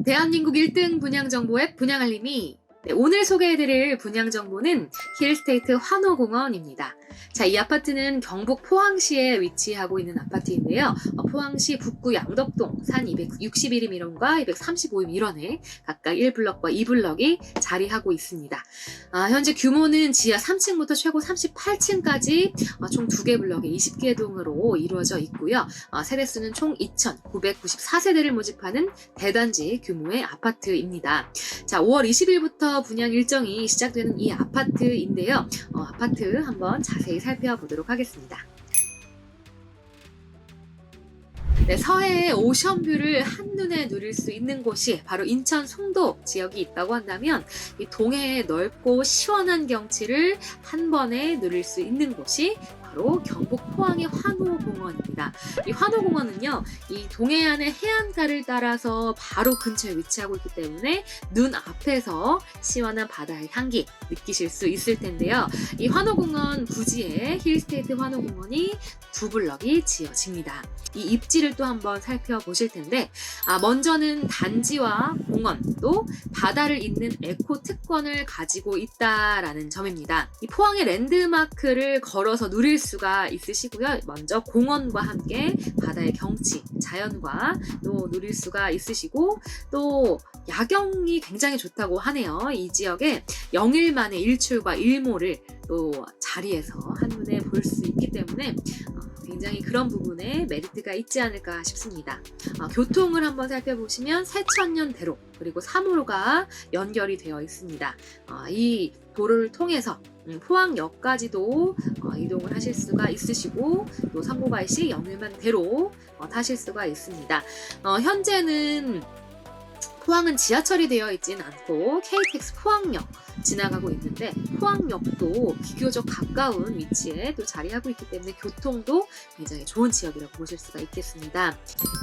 대한민국 1등 분양정보 앱 분양알림이 오늘 소개해드릴 분양정보는 힐스테이트 환호공원입니다. 자, 이 아파트는 경북 포항시에 위치하고 있는 아파트인데요. 포항시 북구 양덕동 산 261호 235호 각각 1블럭과 2블럭이 자리하고 있습니다. 현재 규모는 지하 3층부터 최고 38층까지 총 2개 블럭에 20개 동으로 이루어져 있고요. 세대수는 총 2,994세대를 모집하는 대단지 규모의 아파트입니다. 자, 5월 20일부터 분양 일정이 시작되는 이 아파트인데요. 아파트 한번 자세히 살펴보도록 하겠습니다. 네, 서해의 오션뷰를 한눈에 누릴 수 있는 곳이 바로 인천 송도 지역이 있다고 한다면 이 동해의 넓고 시원한 경치를 한 번에 누릴 수 있는 곳이 바로 경북 포항의 환호공원입니다. 이 환호공원은요, 이 동해안의 해안가를 따라서 바로 근처에 위치하고 있기 때문에 눈 앞에서 시원한 바다의 향기 느끼실 수 있을 텐데요. 이 환호공원 부지에 힐스테이트 환호공원이 2블럭이 지어집니다. 이 입지를 또 한번 살펴보실 텐데, 먼저는 단지와 공원 또 바다를 잇는 에코 특권을 가지고 있다라는 점입니다. 이 포항의 랜드마크를 걸어서 누릴 수가 있으시고요. 먼저 공원과 함께 바다의 경치, 자연과 또 누릴 수가 있으시고, 또 야경이 굉장히 좋다고 하네요. 이 지역에 영일만의 일출과 일몰을 또 자리에서 한눈에 볼 수 있기 때문에 굉장히 그런 부분에 메리트가 있지 않을까 싶습니다. 교통을 한번 살펴보시면 세천년대로 그리고 3호로가 연결이 되어 있습니다. 이 도로를 통해서 포항역까지도 이동을 하실 수가 있으시고, 또 3호발시 영일만대로 타실 수가 있습니다. 현재는 포항은 지하철이 되어 있지는 않고 KTX 포항역 지나가고 있는데, 포항역도 비교적 가까운 위치에 또 자리하고 있기 때문에 교통도 굉장히 좋은 지역이라고 보실 수가 있겠습니다.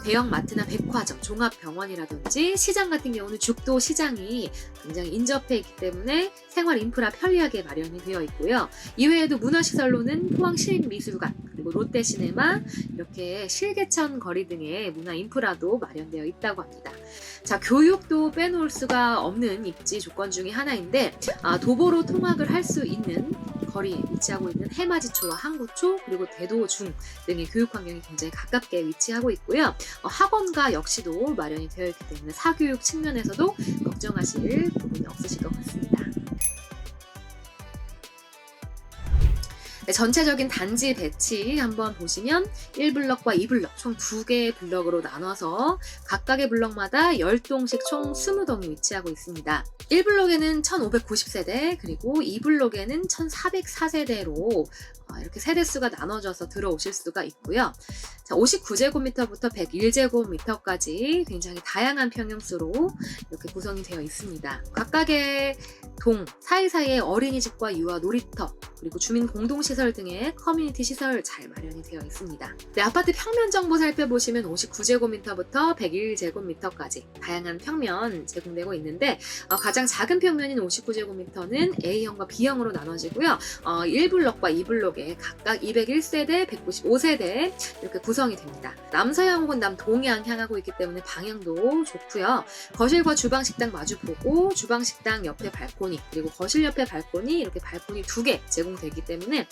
대형 마트나 백화점, 종합병원이라든지 시장 같은 경우는 죽도 시장이 굉장히 인접해 있기 때문에 생활 인프라 편리하게 마련이 되어 있고요. 이외에도 문화시설로는 포항시립미술관, 그리고 롯데시네마, 이렇게 실개천 거리 등의 문화 인프라도 마련되어 있다고 합니다. 자, 교육도 빼놓을 수가 없는 입지 조건 중에 하나인데, 도보로 통학을 할 수 있는 거리에 위치하고 있는 해맞이초와 항구초, 그리고 대도중 등의 교육 환경이 굉장히 가깝게 위치하고 있고요. 학원가 역시도 마련이 되어 있기 때문에 사교육 측면에서도 걱정하실 부분이 없으실 것 같습니다. 네, 전체적인 단지 배치 한번 보시면 1블럭과 2블럭 총 2개의 블럭으로 나눠서 각각의 블럭마다 10동씩 총 20동이 위치하고 있습니다. 1블럭에는 1590세대, 그리고 2블럭에는 1404세대로 이렇게 세대수가 나눠져서 들어오실 수가 있고요. 자, 59제곱미터부터 101제곱미터까지 굉장히 다양한 평형수로 이렇게 구성이 되어 있습니다. 각각의 동 사이사이에 어린이집과 유아 놀이터, 그리고 주민 공동시설 등의 커뮤니티 시설 잘 마련이 되어 있습니다. 네, 아파트 평면 정보 살펴보시면 59제곱미터부터 101제곱미터까지 다양한 평면 제공되고 있는데, 가장 작은 평면인 59제곱미터는 A형과 B형으로 나눠지고요. 1블럭과 2블럭에 각각 201세대, 195세대 이렇게 구성이 됩니다. 남서향 혹은 남동향 향하고 있기 때문에 방향도 좋고요. 거실과 주방 식당 마주보고 주방 식당 옆에 발코니, 그리고 거실 옆에 발코니, 이렇게 발코니 2개 제공되기 때문에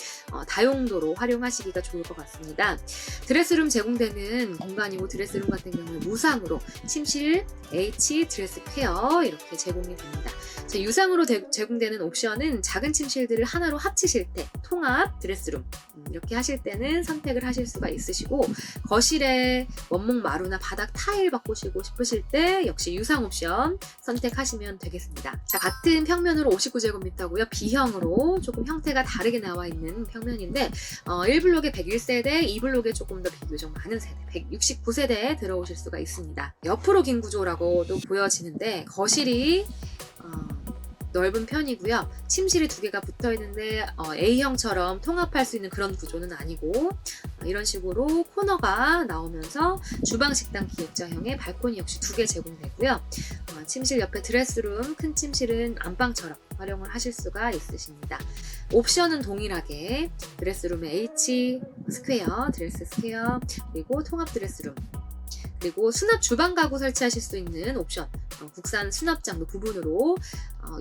다용도로 활용하시기가 좋을 것 같습니다. 드레스룸 제공되는 공간이고, 드레스룸 같은 경우는 무상으로 침실, H, 드레스 페어 이렇게 제공이 됩니다. 자, 유상으로 제공되는 옵션은 작은 침실들을 하나로 합치실 때 통합 드레스룸 이렇게 하실 때는 선택을 하실 수가 있으시고, 거실에 원목 마루나 바닥 타일 바꾸시고 싶으실 때 역시 유상 옵션 선택하시면 되겠습니다. 자, 같은 평면으로 59제곱미터고요. B형으로 조금 형태가 다르게 나와 있는 평면인데, 1블록에 101세대, 2블록에 조금 더 비교적 많은 세대 169세대에 들어오실 수가 있습니다. 옆으로 긴 구조라고도 보여지는데, 거실이 넓은 편이고요. 침실이 두 개가 붙어 있는데 A형처럼 통합할 수 있는 그런 구조는 아니고 이런 식으로 코너가 나오면서 주방 식당 기역자형의 발코니 역시 두 개 제공되고요. 침실 옆에 드레스룸, 큰 침실은 안방처럼 활용을 하실 수가 있으십니다. 옵션은 동일하게 드레스룸에 H 스퀘어, 드레스 스퀘어, 그리고 통합 드레스룸, 그리고 수납 주방 가구 설치하실 수 있는 옵션, 국산 수납장도 부분으로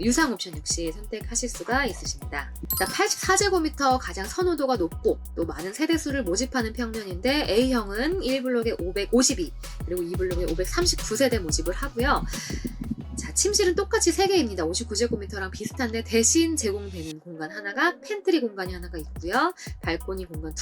유상 옵션 역시 선택하실 수가 있으십니다. 84제곱미터 가장 선호도가 높고 또 많은 세대수를 모집하는 평면인데 A형은 1블록에 552, 그리고 2블록에 539세대 모집을 하고요. 자, 침실은 똑같이 3개입니다. 59제곱미터랑 비슷한데 대신 제공되는 공간 하나가 팬트리 공간이 하나가 있고요. 발코니 공간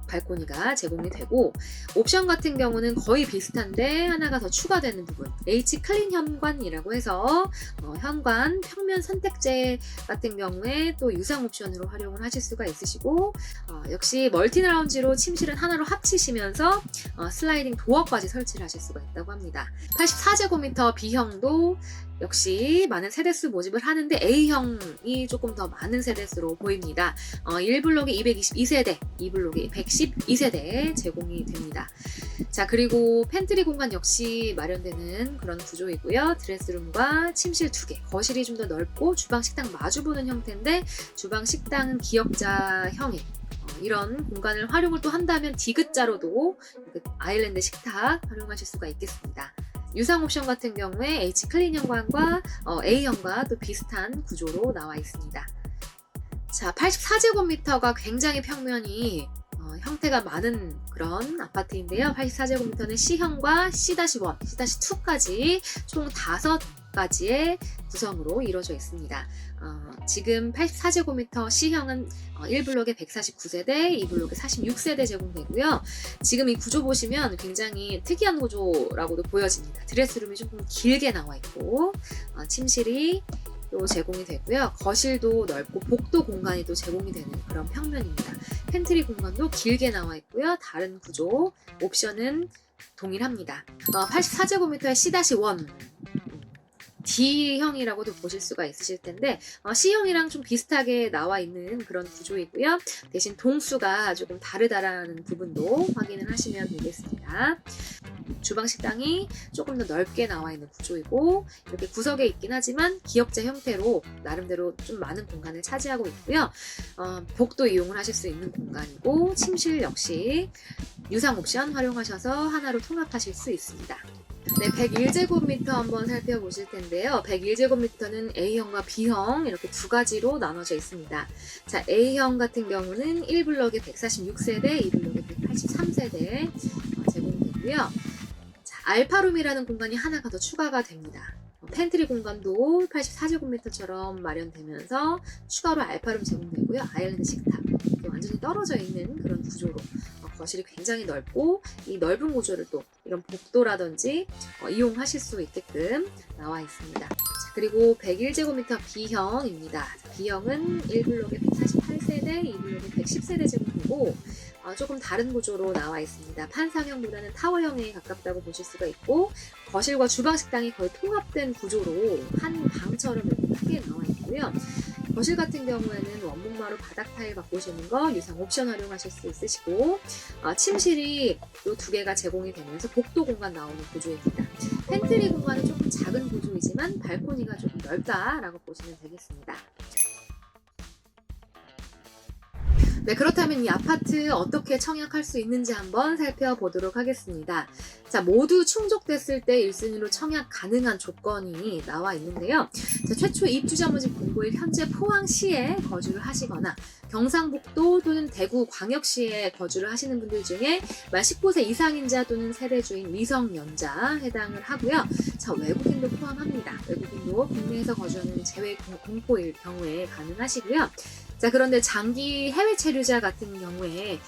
발코니가 제공이 되고, 옵션 같은 경우는 거의 비슷한데 하나가 더 추가되는 부분, H 클린 현관이라고 해서 현관 평면 선택제 같은 경우에 또 유상 옵션으로 활용을 하실 수가 있으시고, 역시 멀티 라운지로 침실은 하나로 합치시면서 슬라이딩 도어까지 설치를 하실 수가 있다고 합니다. 84제곱미터 B형도 역시 많은 세대수 모집을 하는데 A형이 조금 더 많은 세대수로 보입니다. 1블록이 222세대, 2블록이 112세대 제공이 됩니다. 자, 그리고 팬트리 공간 역시 마련되는 그런 구조이고요. 드레스룸과 침실 2개, 거실이 좀 더 넓고 주방 식당 마주보는 형태인데, 주방 식당은 기역자형의 이런 공간을 활용을 또 한다면 디귿자로도 아일랜드 식탁 활용하실 수가 있겠습니다. 유상 옵션 같은 경우에 H 클린 현관과 A형과 또 비슷한 구조로 나와 있습니다. 자, 84제곱미터가 굉장히 평면이 형태가 많은 그런 아파트인데요. 84제곱미터는 C형과 C-1, C-2까지 총 5가지의 구성으로 이루어져 있습니다. 지금 84제곱미터 C형은 1블록에 149세대, 2블록에 46세대 제공되고요. 지금 이 구조 보시면 굉장히 특이한 구조라고도 보여집니다. 드레스룸이 조금 길게 나와 있고, 침실이 또 제공이 되고요. 거실도 넓고 복도 공간이 또 제공이 되는 그런 평면입니다. 팬트리 공간도 길게 나와 있고요. 다른 구조, 옵션은 동일합니다. 84제곱미터의 C-1 D형이라고도 보실 수가 있으실 텐데, C형이랑 좀 비슷하게 나와 있는 그런 구조이고요. 대신 동수가 조금 다르다라는 부분도 확인을 하시면 되겠습니다. 주방 식당이 조금 더 넓게 나와 있는 구조이고, 이렇게 구석에 있긴 하지만 기역자 형태로 나름대로 좀 많은 공간을 차지하고 있고요. 복도 이용을 하실 수 있는 공간이고, 침실 역시 유상 옵션 활용하셔서 하나로 통합하실 수 있습니다. 네, 101제곱미터 한번 살펴보실 텐데요. 101제곱미터는 A형과 B형 이렇게 두 가지로 나눠져 있습니다. 자, A형 같은 경우는 1블럭에 146세대, 2블럭에 183세대 제공되고요. 자, 알파룸이라는 공간이 하나가 더 추가가 됩니다. 팬트리 공간도 84제곱미터처럼 마련되면서 추가로 알파룸 제공되고요. 아일랜드 식탁 완전히 떨어져 있는 그런 구조로 거실이 굉장히 넓고, 이 넓은 구조를 또 이런 복도라든지 이용하실 수 있게끔 나와 있습니다. 자, 그리고 101제곱미터 B형입니다. B형은 1블록에 148세대, 2블록에 110세대 제공되고, 조금 다른 구조로 나와 있습니다. 판상형보다는 타워형에 가깝다고 보실 수가 있고, 거실과 주방 식당이 거의 통합된 구조로 한 방처럼 이렇게 크게 나와 있고요. 거실 같은 경우에는 원목마루 바닥 타일 바꾸시는 거 유상 옵션 활용하실 수 있으시고, 침실이 또 2개가 제공이 되면서 복도 공간 나오는 구조입니다. 팬트리 공간은 조금 작은 구조이지만 발코니가 조금 넓다라고 보시면 되겠습니다. 네, 그렇다면 이 아파트 어떻게 청약할 수 있는지 한번 살펴보도록 하겠습니다. 자, 모두 충족됐을 때 1순위로 청약 가능한 조건이 나와 있는데요. 자, 최초 입주자 모집 공고일 현재 포항시에 거주를 하시거나 경상북도 또는 대구 광역시에 거주를 하시는 분들 중에 만 19세 이상인자 또는 세대주인 미성년자 해당을 하고요. 자, 외국인도 포함합니다. 외국인도 국내에서 거주하는 제외 공고일 경우에 가능하시고요. 자, 그런데 장기 해외 체류자 같은 경우에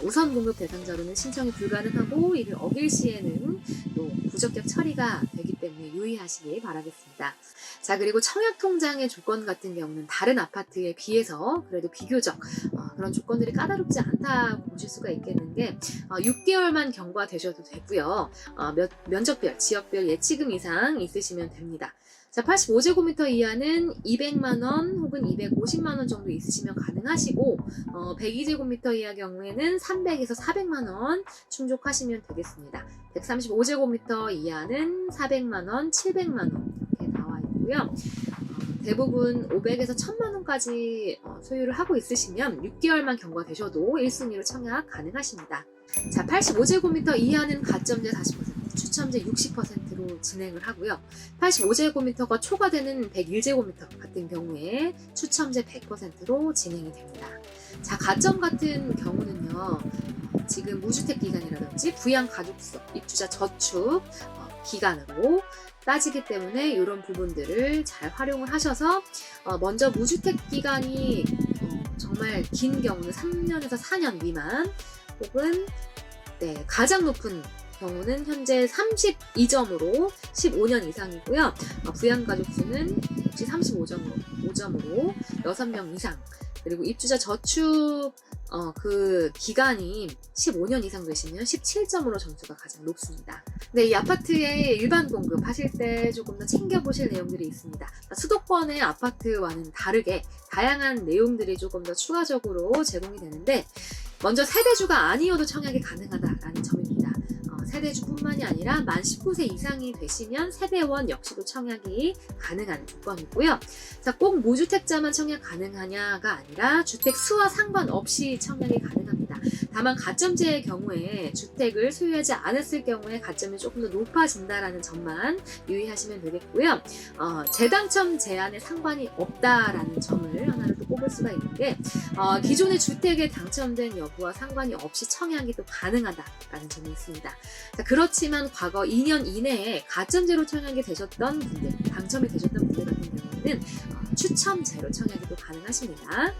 우선 공급 대상자로는 신청이 불가능하고, 이를 어길 시에는 또 부적격 처리가 되기 때문에 유의하시기 바라겠습니다. 자, 그리고 청약 통장의 조건 같은 경우는 다른 아파트에 비해서 그래도 비교적 그런 조건들이 까다롭지 않다고 보실 수가 있겠는 게, 6개월만 경과되셔도 되고요. 면적별, 지역별 예치금 이상 있으시면 됩니다. 자, 85제곱미터 이하는 200만 원 혹은 250만 원 정도 있으시면 가능하시고 102제곱미터 이하 경우에는 300에서 400만 원 충족하시면 되겠습니다. 135제곱미터 이하는 400만 원, 700만 원 이렇게 나와 있고요. 대부분 500에서 1000만 원까지 소유를 하고 있으시면 6개월만 경과되셔도 1순위로 청약 가능하십니다. 자, 85제곱미터 이하는 가점제 40%, 추첨제 60%로 진행을 하고요. 85제곱미터가 초과되는 101제곱미터 같은 경우에 추첨제 100%로 진행이 됩니다. 자, 가점 같은 경우는요, 지금 무주택 기간이라든지 부양가족수, 입주자 저축 기간으로 따지기 때문에 이런 부분들을 잘 활용을 하셔서 먼저 무주택 기간이 정말 긴 경우는 3년에서 4년 미만 혹은 가장 높은 경우는 현재 32점으로 15년 이상이고요. 부양가족수는 역시 35점으로 6명 이상, 그리고 입주자 저축 그 기간이 15년 이상 되시면 17점으로 점수가 가장 높습니다. 네, 이 아파트의 일반 공급 하실 때 조금 더 챙겨보실 내용들이 있습니다. 수도권의 아파트와는 다르게 다양한 내용들이 조금 더 추가적으로 제공이 되는데, 먼저 세대주가 아니어도 청약이 가능하다라는 점입니다. 세대주뿐만이 아니라 만 19세 이상이 되시면 세대원 역시도 청약이 가능한 조건이고요. 자, 꼭 무주택자만 청약 가능하냐가 아니라 주택 수와 상관없이 청약이 가능합니다. 다만 가점제의 경우에 주택을 소유하지 않았을 경우에 가점이 조금 더 높아진다라는 점만 유의하시면 되겠고요. 재당첨 제한에 상관이 없다라는 점을 하나를 또 꼽을 수가 있는데, 기존의 주택에 당첨된 여부와 상관이 없이 청약이 또 가능하다라는 점이 있습니다. 자, 그렇지만 과거 2년 이내에 가점제로 청약이 되셨던 분들, 당첨이 되셨던 분들 같은 경우에는 추첨제로 청약이 또 가능하십니다.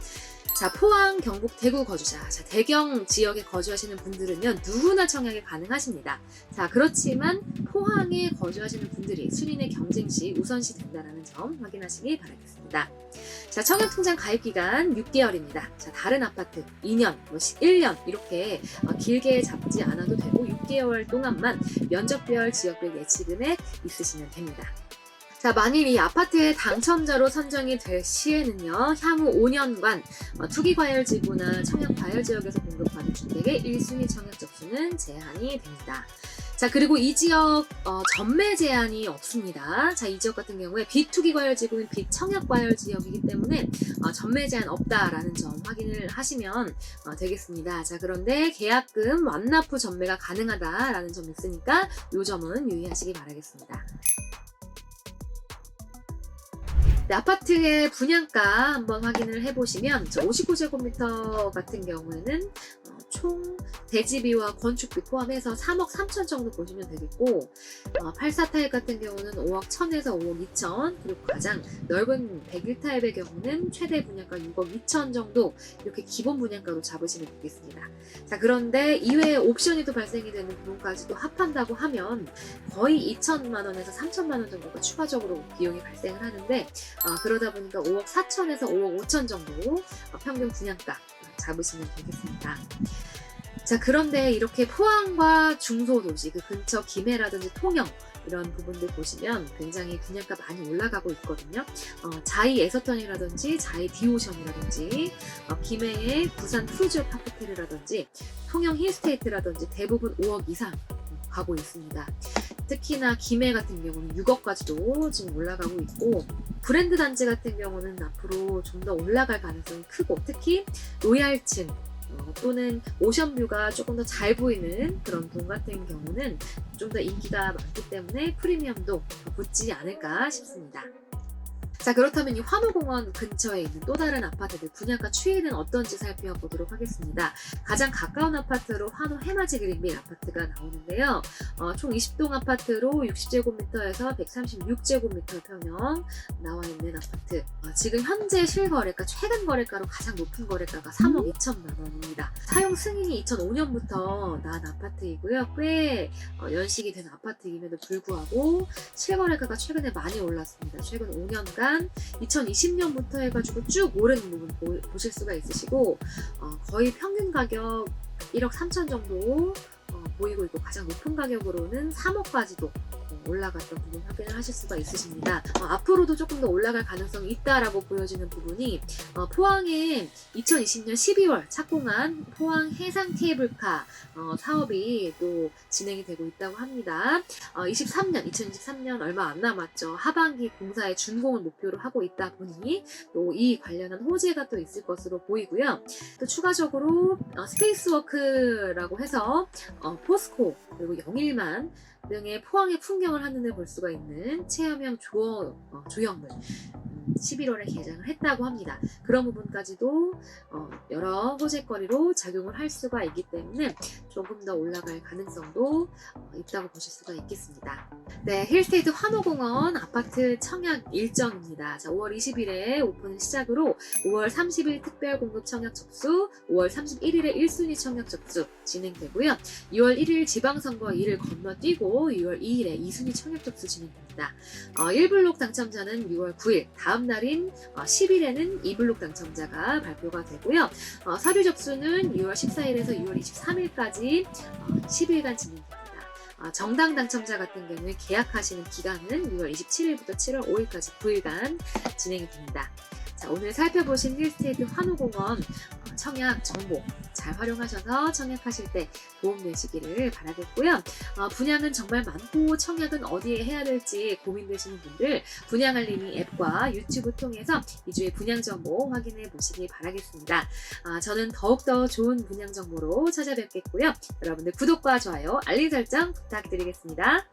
자, 포항, 경북, 대구 거주자, 자, 대경 지역에 거주하시는 분들은요, 누구나 청약이 가능하십니다. 자, 그렇지만 포항에 거주하시는 분들이 순위내 경쟁 시 우선시 된다는 점 확인하시기 바라겠습니다. 자, 청약통장 가입기간 6개월입니다. 자, 다른 아파트 2년, 1년 이렇게 길게 잡지 않아도 되고 6개월 동안만 면적별, 지역별 예치금액 있으시면 됩니다. 자, 만일 이 아파트의 당첨자로 선정이 될 시에는요, 향후 5년간 투기과열지구나 청약과열지역에서 공급받은 주택의 1순위 청약 접수는 제한이 됩니다. 자, 그리고 이 지역 전매 제한이 없습니다. 자, 이 지역 같은 경우에 비투기과열지구는 비청약과열지역이기 때문에 전매 제한 없다라는 점 확인을 하시면 되겠습니다. 자, 그런데 계약금 완납 후 전매가 가능하다라는 점이 있으니까 이 점은 유의하시기 바라겠습니다. 네, 아파트의 분양가 한번 확인을 해보시면 59제곱미터 같은 경우에는 총 대지비와 건축비 포함해서 3억 3천 정도 보시면 되겠고, 84타입 같은 경우는 5억 1천에서 5억 2천, 그리고 가장 넓은 101타입의 경우는 최대 분양가 6억 2천 정도, 이렇게 기본 분양가로 잡으시면 되겠습니다. 자, 그런데 이외에 옵션이 또 발생이 되는 부분까지도 합한다고 하면 거의 2천만 원에서 3천만 원 정도가 추가적으로 비용이 발생을 하는데, 그러다 보니까 5억 4천에서 5억 5천 정도 평균 분양가 잡으시면 되겠습니다. 자, 그런데 이렇게 포항과 중소도시, 그 근처 김해라든지 통영 이런 부분들 보시면 굉장히 분양가 많이 올라가고 있거든요. 자이 에서턴이라든지 자이 디오션이라든지 김해의 부산 푸르지오 파크테르라든지 통영 힐스테이트라든지 대부분 5억 이상 가고 있습니다. 특히나 김해 같은 경우는 6억까지도 지금 올라가고 있고, 브랜드 단지 같은 경우는 앞으로 좀 더 올라갈 가능성이 크고, 특히 로얄층 또는 오션뷰가 조금 더 잘 보이는 그런 동 같은 경우는 좀 더 인기가 많기 때문에 프리미엄도 더 붙지 않을까 싶습니다. 자, 그렇다면 이 환호공원 근처에 있는 또 다른 아파트들 분양가 추이는 어떤지 살펴보도록 하겠습니다. 가장 가까운 아파트로 환호 해맞이 그린빌 아파트가 나오는데요. 총 20동 아파트로 60제곱미터에서 136제곱미터 평형 나와 있는 아파트. 지금 현재 실거래가, 최근 거래가로 가장 높은 거래가가 3억 2천만 원입니다. 사용 승인이 2005년부터 난 아파트이고요. 꽤 연식이 된 아파트임에도 불구하고 실거래가가 최근에 많이 올랐습니다. 최근 5년간 2020년부터 해가지고 쭉 오른 부분 보실 수가 있으시고, 거의 평균 가격 1억 3천 정도 보이고 있고, 가장 높은 가격으로는 3억까지도 올라갔던 부분 확인을 하실 수가 있으십니다. 앞으로도 조금 더 올라갈 가능성이 있다라고 보여지는 부분이 포항에 2020년 12월 착공한 포항 해상 케이블카 사업이 또 진행이 되고 있다고 합니다. 2023년 얼마 안 남았죠. 하반기 공사의 준공을 목표로 하고 있다 보니 또 이 관련한 호재가 또 있을 것으로 보이고요. 또 추가적으로 스페이스워크라고 해서 포스코 그리고 영일만 등의 포항의 풍경을 한눈에 볼 수가 있는 체험형 조형물 11월에 개장을 했다고 합니다. 그런 부분까지도 여러 호재거리로 작용을 할 수가 있기 때문에 조금 더 올라갈 가능성도 있다고 보실 수가 있겠습니다. 네, 힐스테이트 환호공원 아파트 청약 일정입니다. 자, 5월 20일에 오픈을 시작으로 5월 30일 특별 공급 청약 접수, 5월 31일에 1순위 청약 접수 진행되고요. 6월 1일 지방선거 일을 건너뛰고 6월 2일에 2순위 청약 접수 진행됩니다. 1블록 당첨자는 6월 9일, 다음 날인 10일에는 2블록 당첨자가 발표가 되고요. 서류 접수는 6월 14일에서 6월 23일까지 10일간 진행됩니다. 정당 당첨자 같은 경우에 계약하시는 기간은 6월 27일부터 7월 5일까지 9일간 진행이 됩니다. 자, 오늘 살펴보신 힐스테이트 환호공원 청약 정보 잘 활용하셔서 청약하실 때 도움되시기를 바라겠고요. 분양은 정말 많고 청약은 어디에 해야 될지 고민되시는 분들 분양알림이 앱과 유튜브 통해서 2주의 분양 정보 확인해 보시기 바라겠습니다. 저는 더욱더 좋은 분양 정보로 찾아뵙겠고요. 여러분들 구독과 좋아요, 알림 설정 부탁드리겠습니다.